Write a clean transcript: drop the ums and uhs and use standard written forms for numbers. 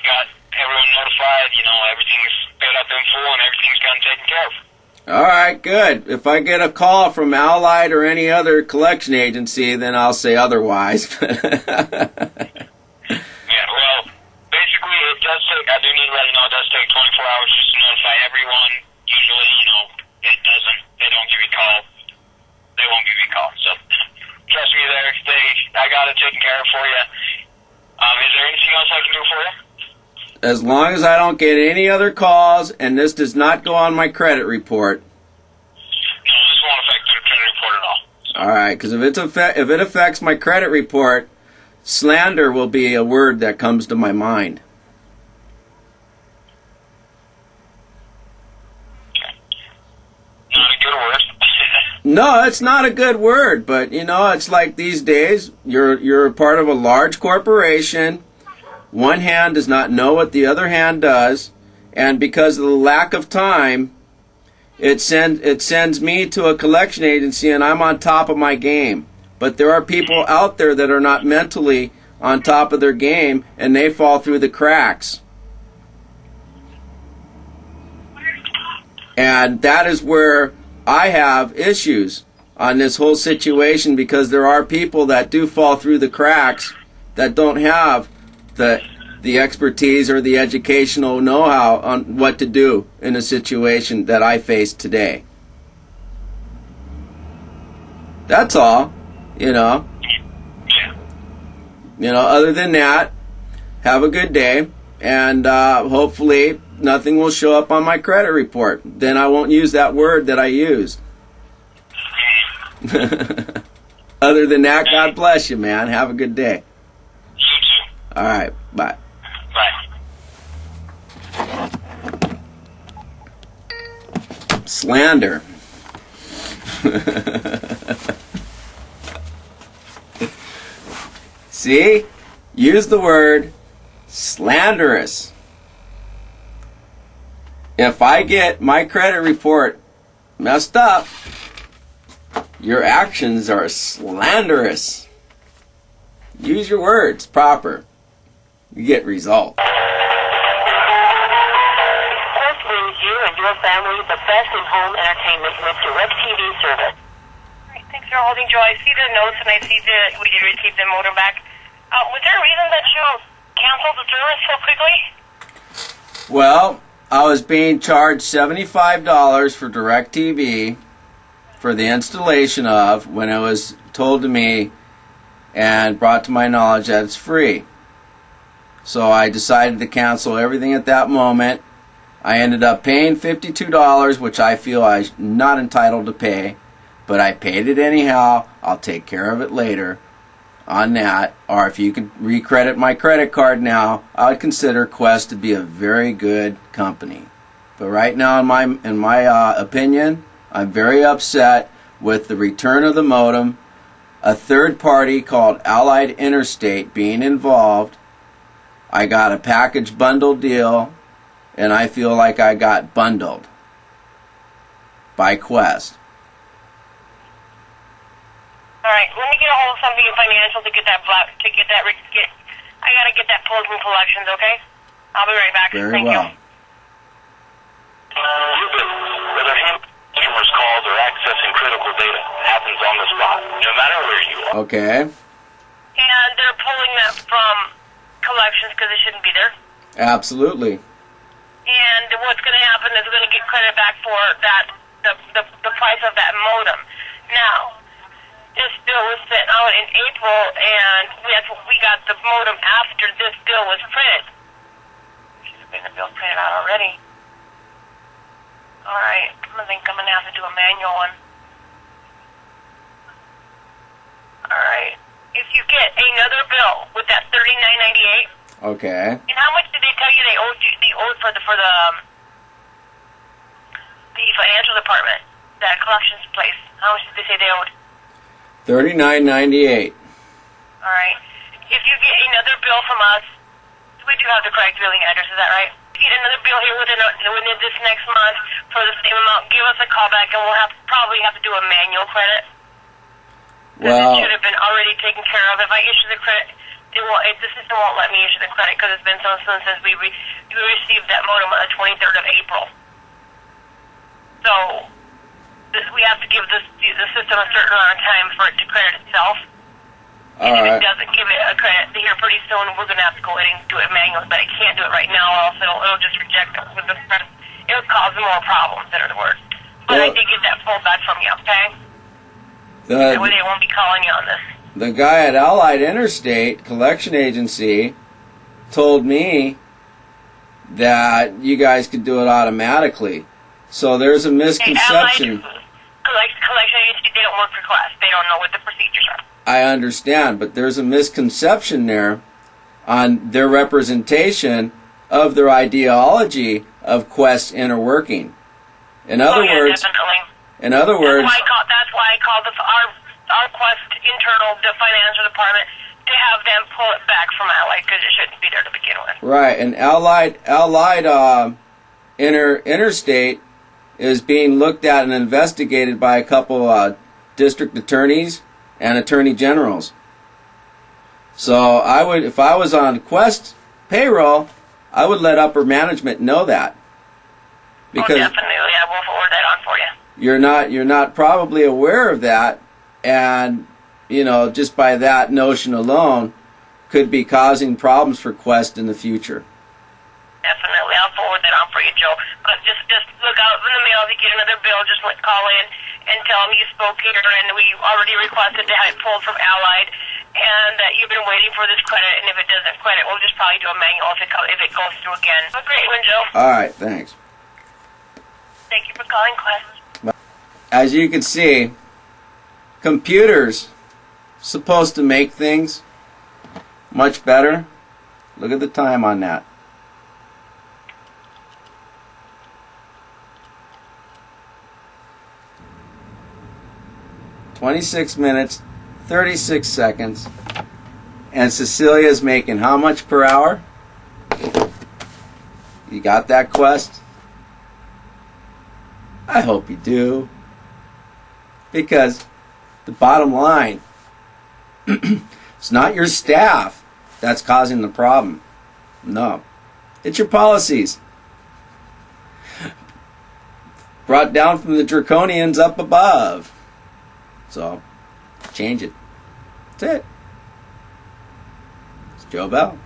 got everyone notified. Everything's paid up in full and everything's gotten taken care of. All right, good. If I get a call from Allied or any other collection agency, then I'll say otherwise. Yeah, well, basically it does take, I do need to let you know, it does take 24 hours just to notify everyone. Usually, it doesn't, they don't give you a call. They won't give you a call. So, trust me there, I got it taken care of for you. Is there anything else I can do for you? As long as I don't get any other calls and this does not go on my credit report. No, this won't affect your credit report at all. All right, because if it affects my credit report, slander will be a word that comes to my mind. Not a good word. No, it's not a good word, but it's like these days you're a part of a large corporation. One hand does not know what the other hand does, and because of the lack of time, it sends me to a collection agency, and I'm on top of my game. But there are people out there that are not mentally on top of their game, and they fall through the cracks. And that is where I have issues on this whole situation, because there are people that do fall through the cracks that don't have the expertise or the educational know-how on what to do in a situation that I face today. That's all, Other than that, have a good day, and hopefully nothing will show up on my credit report. Then I won't use that word that I used. Other than that, God bless you, man. Have a good day. You too. All right, bye. Bye. Slander. See? Use the word slanderous. If I get my credit report messed up, your actions are slanderous. Use your words proper. You get results. Quest brings you and your family the best in home entertainment with DirecTV service. Right, thanks for holding, Joe. I see the notes and I see that we did receive the modem back. Was there a reason that you canceled the service so quickly? Well, I was being charged $75 for DirecTV for the installation of, when it was told to me and brought to my knowledge that it's free. So I decided to cancel everything at that moment. I ended up paying $52, which I feel I'm not entitled to pay, but I paid it anyhow. I'll take care of it later on that. Or if you could recredit my credit card now, I would consider Quest to be a very good company. But right now, in my opinion, I'm very upset with the return of the modem, a third party called Allied Interstate being involved. I got a package bundle deal, and I feel like I got bundled by Quest. All right, let me get a hold of something in financial to get that I gotta get that pulled from collections, okay? I'll be right back. Very Thank well. you. Whether customers' calls or accessing critical data happens on the spot, no matter where you are. Okay. And they're pulling that from collections because it shouldn't be there. Absolutely. And what's going to happen is we're going to get credit back for that, the price of that modem. Now, this bill was sent out in April, and we got the modem after this bill was printed. Should have been the bill printed out already. All right, I think I'm going to have to do a manual one. All right. If you get another bill with that $39.98, Okay. and how much did they tell you they owed for the financial department, that collections place? How much did they say they owed? $39.98. All right. If you get another bill from us, we do have the correct billing address. Is that right? If you get another bill here within this next month for the same amount, give us a call back, and we'll probably have to do a manual credit. Well, It should have been already taken care of. If I issue the credit, The system won't let me issue the credit because it's been so soon since we received that modem on the 23rd of April. So we have to give the system a certain amount of time for it to credit itself. And if it doesn't give it a credit here pretty soon, we're going to have to go ahead and do it manually. But I can't do it right now, or else it'll just reject it with the credit. It'll cause more problems, in other words. But I did get that pulled back from you, okay? That way they won't be calling you on this. The guy at Allied Interstate Collection Agency told me that you guys could do it automatically. So there's a misconception. Collection agency, they don't work for Quest. They don't know what the procedures are. I understand, but there's a misconception there on their representation of their ideology of Quest's inner working. In other words, definitely. In other words, that's why I called our Quest internal financial department to have them pull it back from Allied because it shouldn't be there to begin with. Right, and Allied Interstate is being looked at and investigated by a couple district attorneys and attorney generals. So I would, if I was on Quest payroll, I would let upper management know that. Because definitely, I will forward that on for you. You're not probably aware of that, and just by that notion alone could be causing problems for Quest in the future. Definitely, I'll forward that on for you, Joe. But just look out in the mail if you get another bill. Just call in and tell them you spoke here, and we already requested to have it pulled from Allied, and that you've been waiting for this credit. And if it doesn't credit, we'll just probably do a manual if it goes through again. Have a great one, Joe. All right, thanks. Thank you for calling Quest. As you can see, computers supposed to make things much better. Look at the time on that. "26 minutes, 36 seconds, and Cecilia's making how much per hour? You got that, Quest? I hope you do. Because the bottom line, it's not your staff that's causing the problem. No. It's your policies. Brought down from the draconians up above. So, change it. That's it. It's Joe Bell.